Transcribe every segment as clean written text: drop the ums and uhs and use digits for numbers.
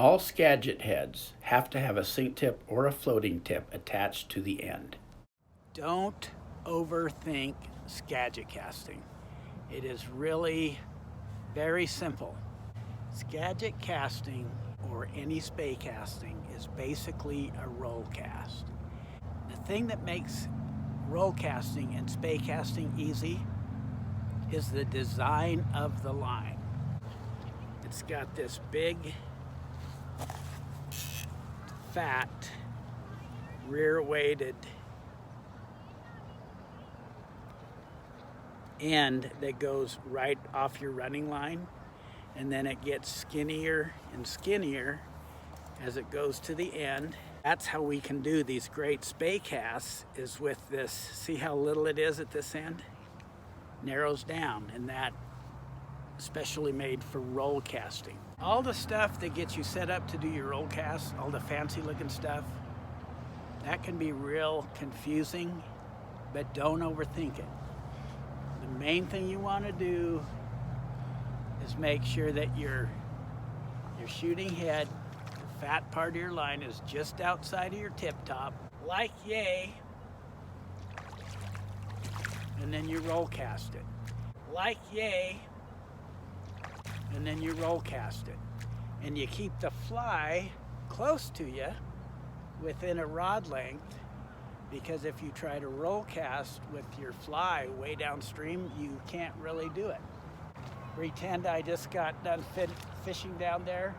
All Skagit heads have to have a sink tip or a floating tip attached to the end. Don't overthink Skagit casting. It is really very simple. Skagit casting, or any spey casting, is basically a roll cast. The thing that makes roll casting and spey casting easy is the design of the line. It's got this big, fat, rear-weighted end that goes right off your running line, and then it gets skinnier and skinnier as it goes to the end. That's how we can do these great spey casts, is with this. See how little it is at this end? Narrows down, and that specially made for roll casting. All the stuff that gets you set up to do your roll cast, all the fancy looking stuff, that can be real confusing, but don't overthink it. The main thing you want to do is make sure that your shooting head, the fat part of your line, is just outside of your tip top, like yay, and then you roll cast it. Like yay, and then you roll cast it. And you keep the fly close to you within a rod length, because if you try to roll cast with your fly way downstream, you can't really do it. Pretend I just got done fishing down there.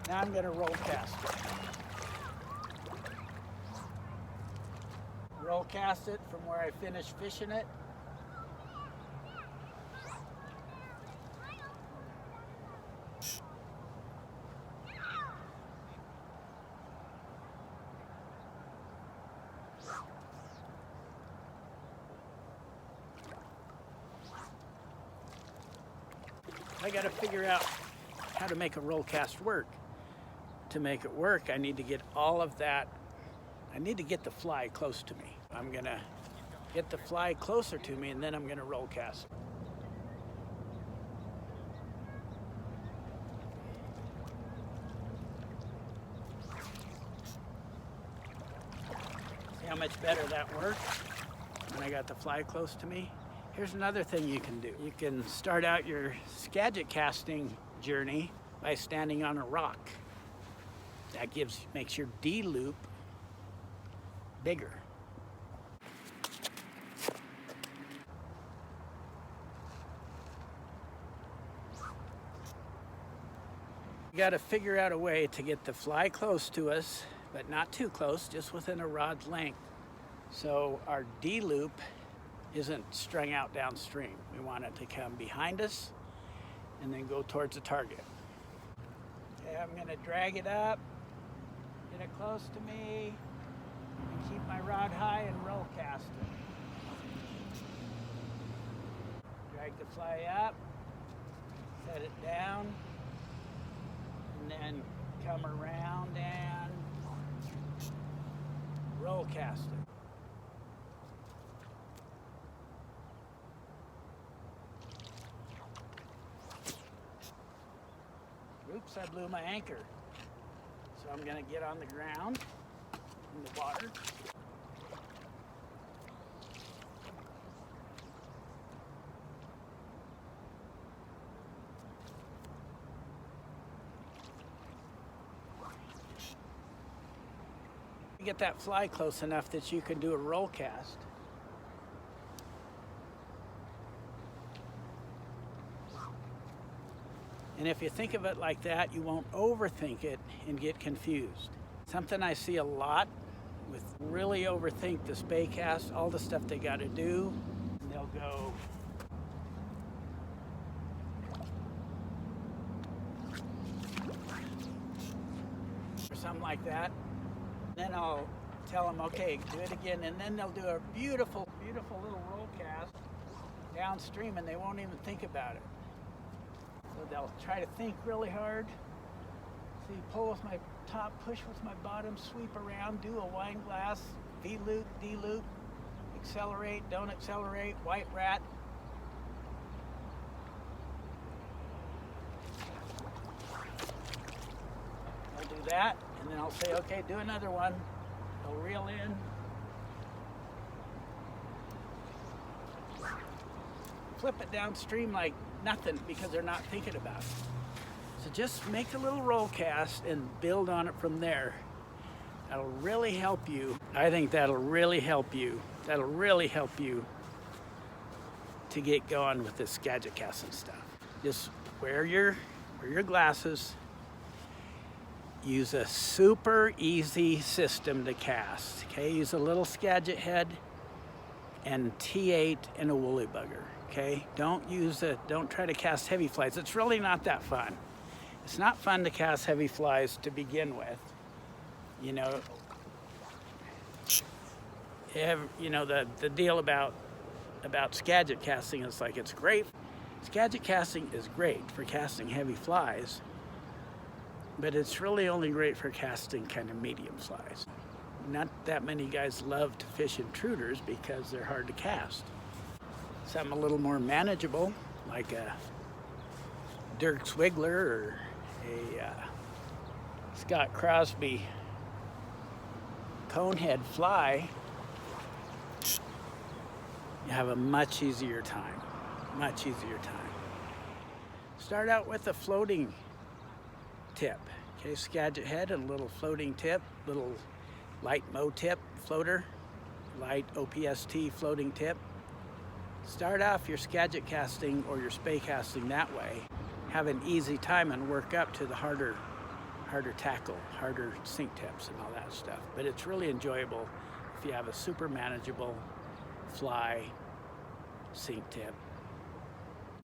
Now I'm going to roll cast it. Roll cast it from where I finished fishing it. I got to figure out how to make a roll cast work. To make it work, I need to get all of that. I need to get the fly close to me. I'm going to get the fly closer to me, and then I'm going to roll cast. See how much better that worked when I got the fly close to me? Here's another thing you can do. You can start out your Skagit casting journey by standing on a rock. That makes your D loop bigger. You got to figure out a way to get the fly close to us, but not too close, just within a rod's length. So our D loop isn't strung out downstream. We want it to come behind us and then go towards the target. Okay, I'm going to drag it up, get it close to me, and keep my rod high and roll cast it. Drag the fly up, set it down, and then come around and roll cast it. Oops, I blew my anchor. So I'm going to get on the ground in the water. Get that fly close enough that you can do a roll cast. And if you think of it like that, you won't overthink it and get confused. Something I see a lot with really overthink the spey cast, all the stuff they got to do, and they'll go or something like that. Then I'll tell them, okay, do it again, and then they'll do a beautiful, beautiful little roll cast downstream, and they won't even think about it. So they'll try to think really hard. See, pull with my top, push with my bottom, sweep around, do a wine glass, V-loop, D-loop, accelerate, don't accelerate, white rat. I'll do that, and then I'll say, okay, do another one. I'll reel in. Flip it downstream like nothing because they're not thinking about it. So just make a little roll cast and build on it from there. That'll really help you. I think that'll really help you. That'll really help you to get going with this Skagit casting stuff. Just wear your glasses. Use a super easy system to cast. Okay, use a little Skagit head and T8 and a woolly bugger. Okay, don't try to cast heavy flies. It's really not that fun. It's not fun to cast heavy flies to begin with. You know, the deal about Skagit casting is like, it's great. Skagit casting is great for casting heavy flies, but it's really only great for casting kind of medium flies. Not that many guys love to fish intruders because they're hard to cast. Something a little more manageable, like a Dirk Swiggler or a Scott Crosby conehead fly, you have a much easier time. Start out with a floating tip. Okay, Skagit head and a little floating tip, little light Mo tip floater, light OPST floating tip. Start off your Skagit casting or your spey casting that way. Have an easy time and work up to the harder tackle, harder sink tips and all that stuff. But it's really enjoyable if you have a super manageable fly sink tip